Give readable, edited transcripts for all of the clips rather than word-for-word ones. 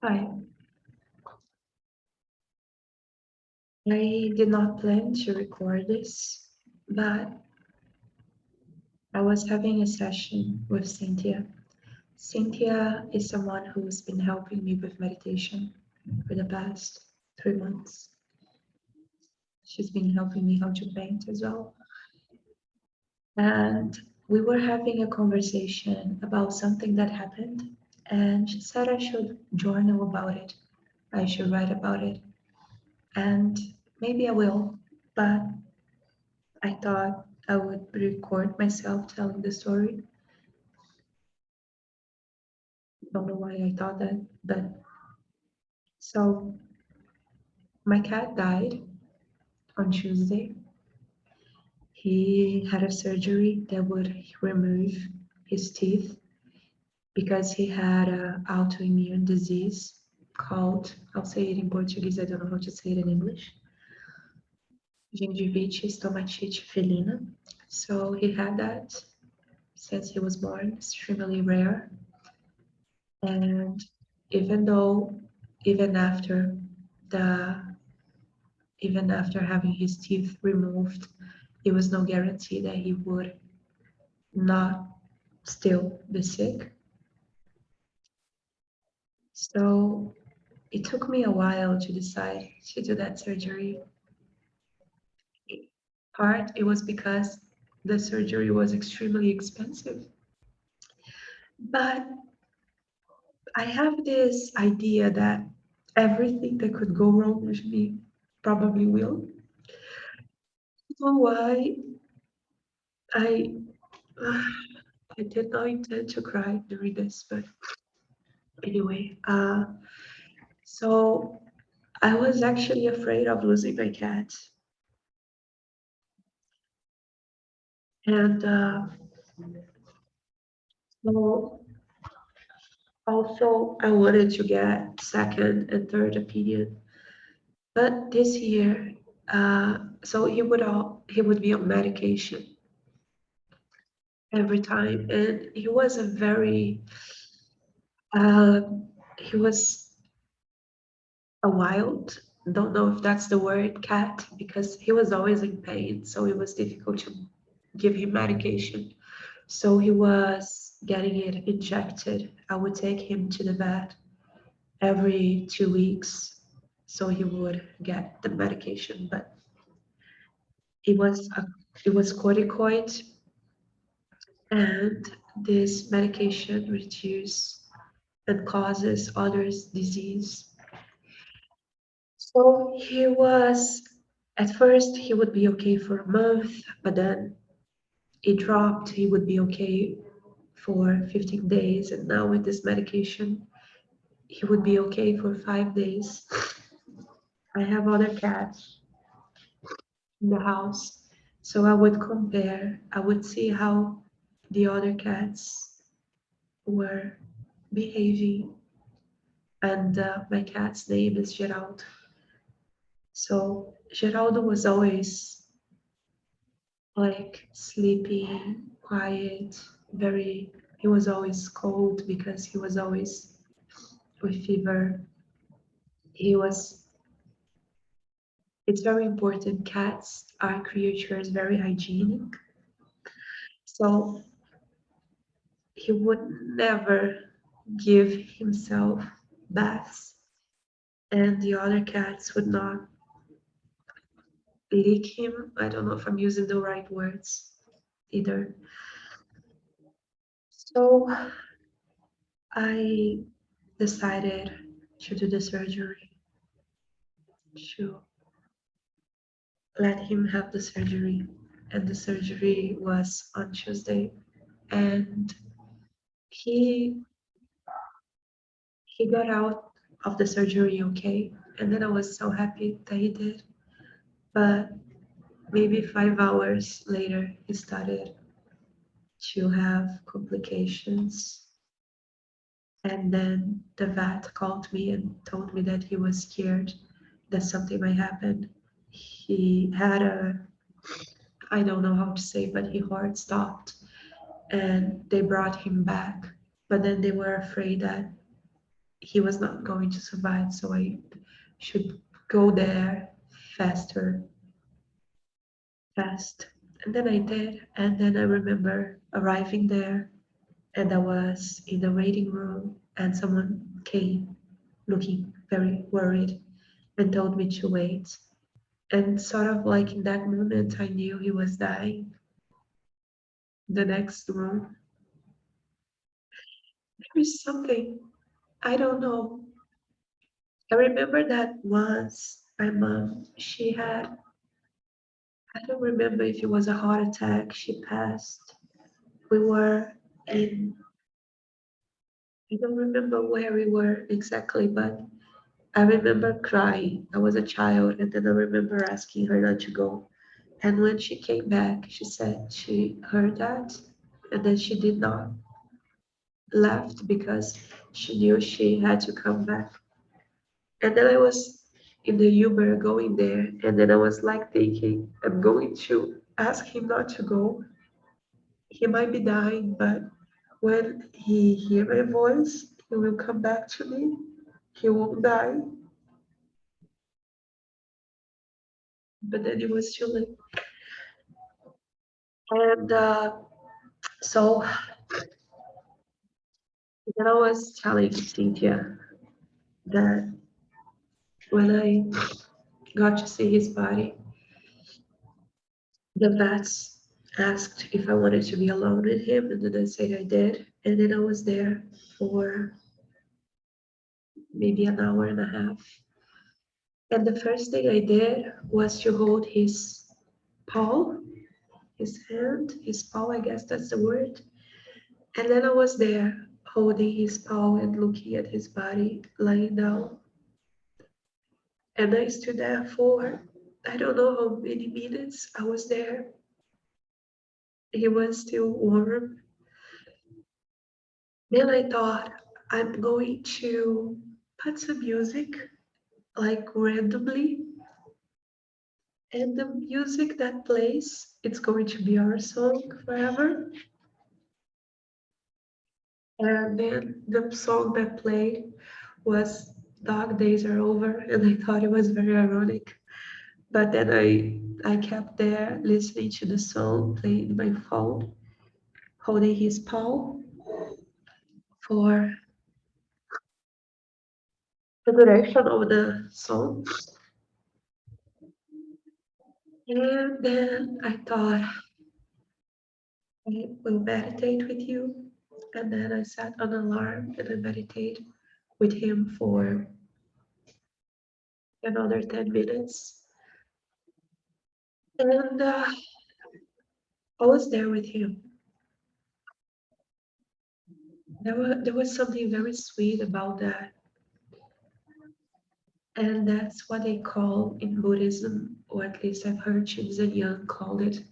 Hi. I did not plan to record this, but I was having a session with Cynthia. Cynthia is someone who's been helping me with meditation for the past 3 months. She's been helping me how to paint as well. And we were having a conversation about something that happened, and she said I should journal about it. I should write about it. And maybe I will, but I thought I would record myself telling the story. Don't know why I thought that, but so my cat died on Tuesday. He had a surgery that would remove his teeth because he had an autoimmune disease called, I'll say it in Portuguese, I don't know how to say it in English, gingivite stomatite felina. So he had that since he was born, extremely rare. And even though, even after the, even after having his teeth removed, it was no guarantee that he would not still be sick. So it took me a while to decide to do that surgery. Part, it was because the surgery was extremely expensive. But I have this idea that everything that could go wrong with me probably will. So why I I did not intend to cry during this, but anyway, so I was actually afraid of losing my cat, and so also I wanted to get second and third opinion, but this year, so he would be on medication every time, and he was a very uh, he was a wild, don't know if that's the word, cat, because he was always in pain, so it was difficult to give him medication. So he was getting it injected. I would take him to the vet every 2 weeks so he would get the medication. But it was a, it was corticoid, and this medication reduces and causes others disease. So he was, at first, he would be okay for a month, but then it dropped. He would be okay for 15 days, and now with this medication, he would be okay for 5 days. I have other cats in the house, so I would compare, I would see how the other cats were behaving, and my cat's name is Geraldo. So Geraldo was always like sleepy, quiet, very, he was always cold because he was always with fever. He was, it's very important. Cats are creatures very hygienic. So he would never give himself baths, and the other cats would not lick him. I don't know if I'm using the right words either. So I decided to do the surgery, to let him have the surgery. And the surgery was on Tuesday. And he he got out of the surgery okay. And then I was so happy that he did. But maybe 5 hours later, he started to have complications. And then the vet called me and told me that he was scared that something might happen. He had a, I don't know how to say, but his heart stopped and they brought him back. But then they were afraid that he was not going to survive, so I should go there faster, fast. And then I did, and then I remember arriving there, and I was in the waiting room, and someone came looking very worried and told me to wait. And sort of like in that moment, I knew he was dying. The next room, there is something, I don't know. I remember that once my mom, she had, I don't remember if it was a heart attack, she passed. We were in, I don't remember where we were exactly, but I remember crying. I was a child, and then I remember asking her not to go. And when she came back, she said she heard that, and then she did not left because she knew she had to come back. And then I was in the Uber going there, and then I was like thinking, I'm going to ask him not to go. He might be dying, but when he hear my voice, he will come back to me. He won't die. But then it was too late. And so then I was telling Cynthia that when I got to see his body, the vets asked if I wanted to be alone with him, and then I said I did. And then I was there for maybe an hour and a half. And the first thing I did was to hold his paw, his hand, his paw, I guess that's the word. And then I was there holding his paw and looking at his body lying down. And I stood there for, I don't know how many minutes I was there. He was still warm. Then I thought, I'm going to put some music, like randomly, and the music that plays, it's going to be our song forever. And then the song that played was Dog Days Are Over, and I thought it was very ironic. But then I kept there listening to the song playing my phone, holding his paw for the duration of the song. And then I thought I will meditate with you. And then I set an alarm and I meditate with him for another 10 minutes. And I was there with him. There was something very sweet about that. And that's what they call in Buddhism, or at least I've heard Shinzen Yang call it,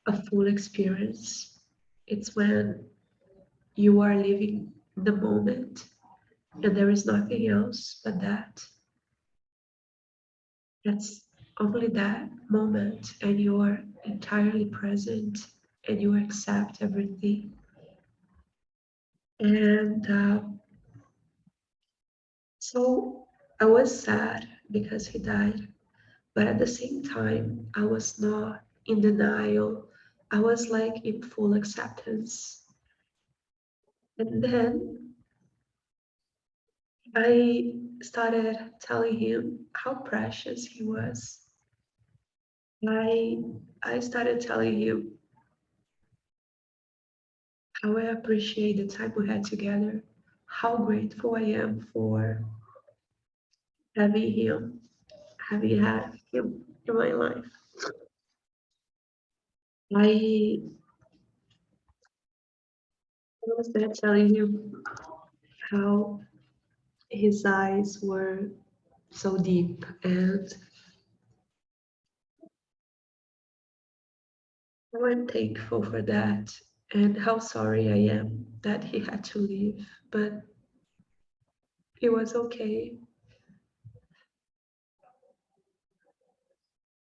a full experience. It's when you are living the moment and there is nothing else but that. That's only that moment, and you're entirely present and you accept everything. And so I was sad because he died, but at the same time, I was not in denial. I was like in full acceptance. And then I started telling him how precious he was. I I started telling him how I appreciate the time we had together, how grateful I am for having him, having had him in my life. I was there telling him how his eyes were so deep, and I'm thankful for that, and how sorry I am that he had to leave, but it was okay.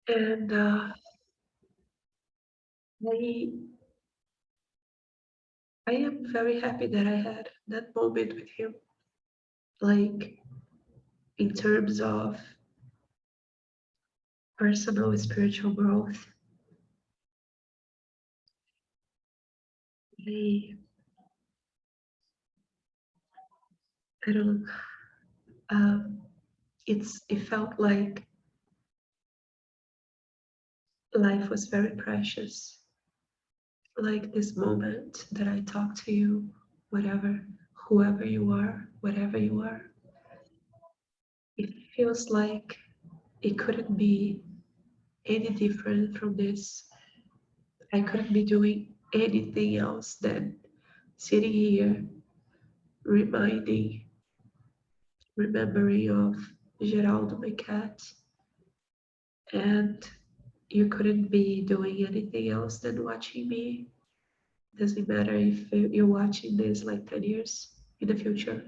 And I, I am very happy that I had that moment with him. like in terms of personal spiritual growth. I, I don't know. Um, it felt like life was very precious. Like this moment that I talk to you, whatever, whoever you are, whatever you are, it feels like it couldn't be any different from this. I couldn't be doing anything else than sitting here reminding, remembering of Geraldo, my cat, and you couldn't be doing anything else than watching me. Doesn't matter if you're watching this like 10 years in the future.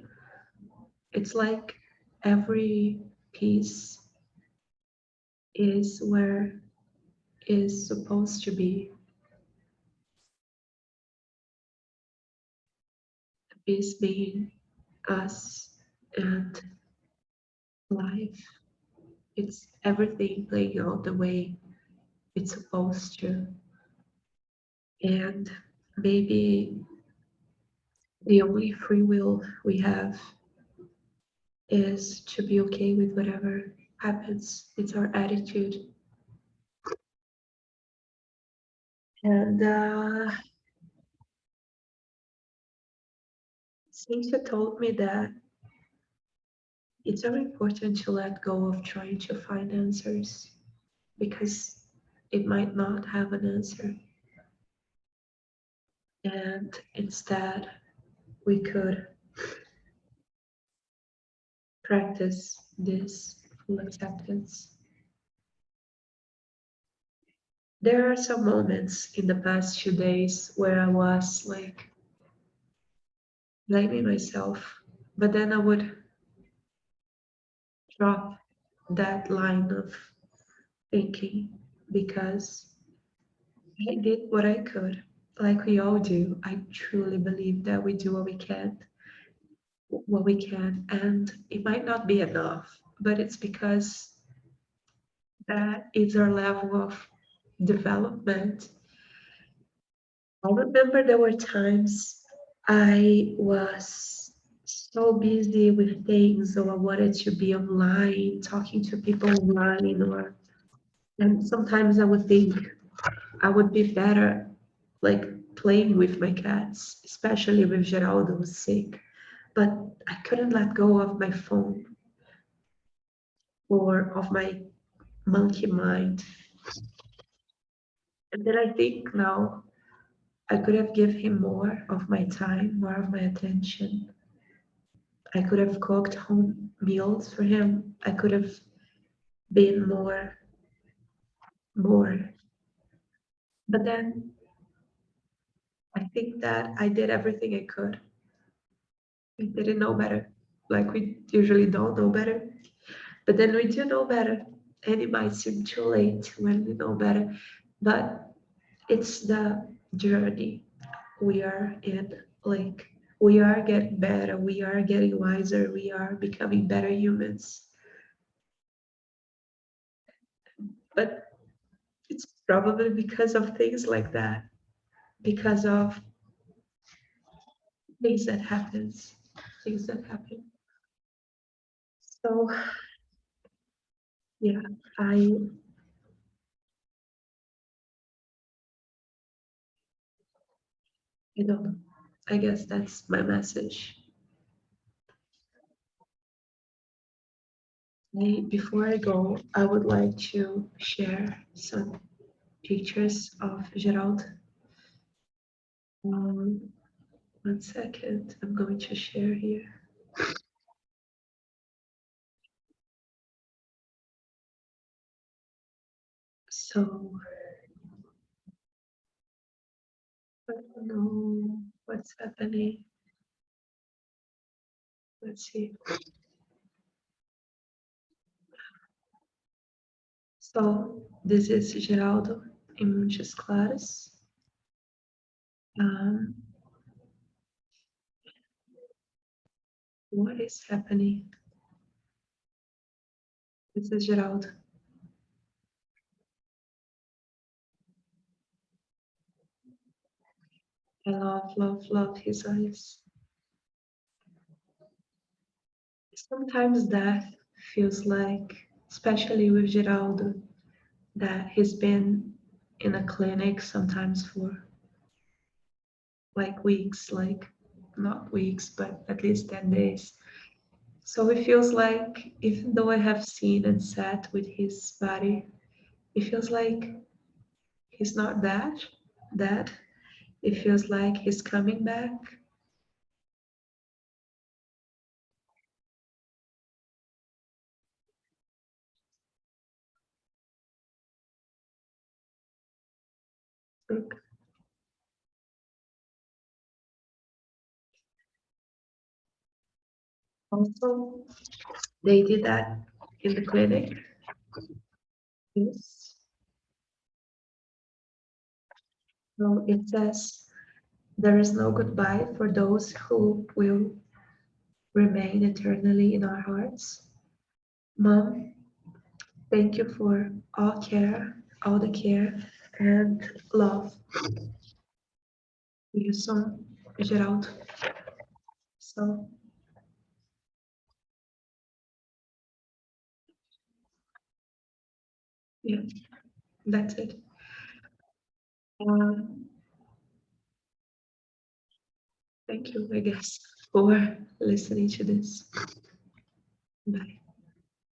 It's like every piece is where is supposed to be. The piece being us and life. It's everything playing out the way it's supposed to. And maybe the only free will we have is to be okay with whatever happens. It's our attitude. And since you told me that it's very important to let go of trying to find answers because it might not have an answer. And instead, we could practice this full acceptance. There are some moments in the past 2 days where I was like blaming myself, but then I would drop that line of thinking because I did what I could, like we all do. I truly believe that we do what we can, and it might not be enough, but it's because that is our level of development. I remember there were times I was so busy with things, or I wanted to be online, talking to people online, or and sometimes I would think I would be better like playing with my cats, especially with Geraldo was sick. But I couldn't let go of my phone or of my monkey mind. And then I think now I could have given him more of my time, more of my attention. I could have cooked home meals for him. I could have been more. But then I think that I did everything I could. We didn't know better. Like we usually don't know better. But then we do know better. And it might seem too late when we know better. But it's the journey we are in. Like we are getting better, we are getting wiser, we are becoming better humans. But it's probably because of things like that, because of things that happens, things that happen. So yeah, I I don't know. I guess that's my message. Before I go, I would like to share some pictures of Gerald. Um, 1 second, I'm going to share here. So I don't know what's happening. Let's see. So this is Geraldo em Montes Claros. Um, What is happening? This is Geraldo. I love his eyes. Sometimes death feels like, especially with Geraldo, that he's been in a clinic sometimes for like weeks, like not weeks, but at least 10 days. So it feels like, even though I have seen and sat with his body, it feels like he's not dead. It feels like he's coming back. Look, also, they did that in the clinic. Yes. So it says, there is no goodbye for those who will remain eternally in our hearts. Mom, thank you for all the care and love. You son, Geraldo. So, yeah, that's it. Um, Thank you, I guess, for listening to this. Bye.